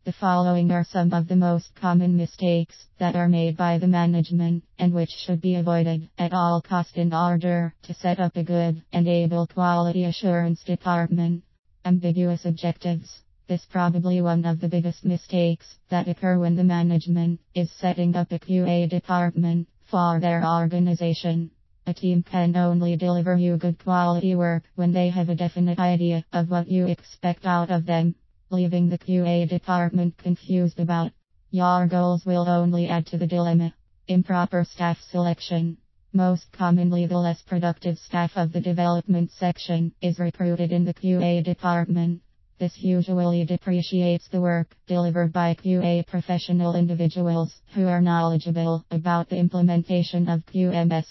The following are some of the most common mistakes that are made by the management and which should be avoided at all costs in order to set up a good and able quality assurance department. Ambiguous objectives. This probably one of the biggest mistakes that occur when the management is setting up a QA department for their organization. A team can only deliver you good quality work when they have a definite idea of what you expect out of them. Leaving the QA department confused about your goals will only add to the dilemma. Improper staff selection. Most commonly, the less productive staff of the development section is recruited in the QA department. This usually depreciates the work delivered by QA professional individuals who are knowledgeable about the implementation of QMS.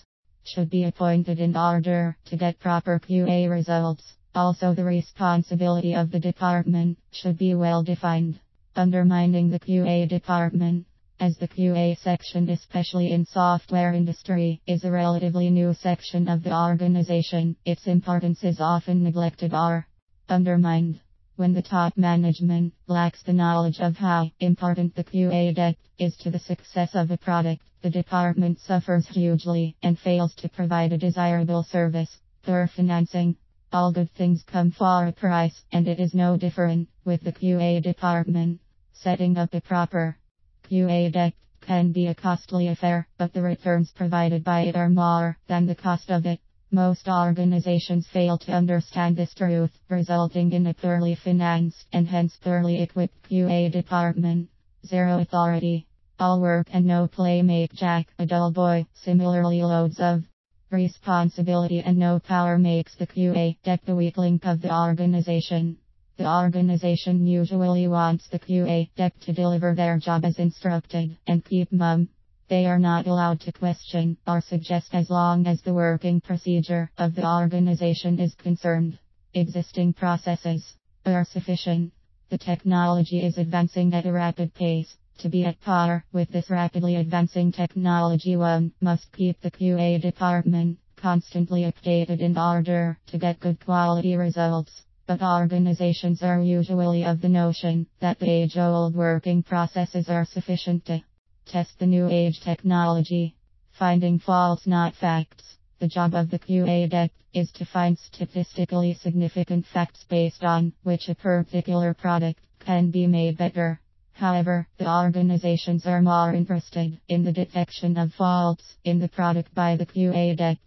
Should be appointed in order to get proper QA results. Also, the responsibility of the department should be well defined. Undermining the QA department. As the QA section, especially in software industry, is a relatively new section of the organization, its importance is often neglected or undermined. When the top management lacks the knowledge of how important the QA debt is to the success of a product, the department suffers hugely and fails to provide a desirable service. Poor financing. All good things come for a price, and it is no different with the QA department. Setting up a proper QA deck can be a costly affair, but the returns provided by it are more than the cost of it. Most organizations fail to understand this truth, resulting in a poorly financed and hence poorly equipped QA department. Zero authority. All work and no play make Jack a dull boy. Similarly, loads of responsibility and no power makes the QA deck the weak link of the organization. The organization usually wants the QA deck to deliver their job as instructed and keep mum. They are not allowed to question or suggest as long as the working procedure of the organization is concerned. Existing processes are sufficient. The technology is advancing at a rapid pace. To be at par with this rapidly advancing technology, one must keep the QA department constantly updated in order to get good quality results. But organizations are usually of the notion that the age-old working processes are sufficient to test the new age technology. Finding faults, not facts. The job of the QA deck is to find statistically significant facts based on which a particular product can be made better. However, the organizations are more interested in the detection of faults in the product by the QA deck.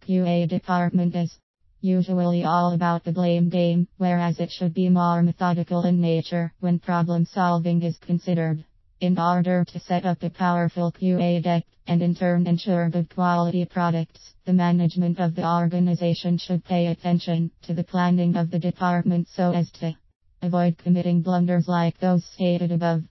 QA department is usually all about the blame game, whereas it should be more methodical in nature when problem solving is considered. In order to set up a powerful QA deck and in turn ensure good quality products, the management of the organization should pay attention to the planning of the department so as to avoid committing blunders like those stated above.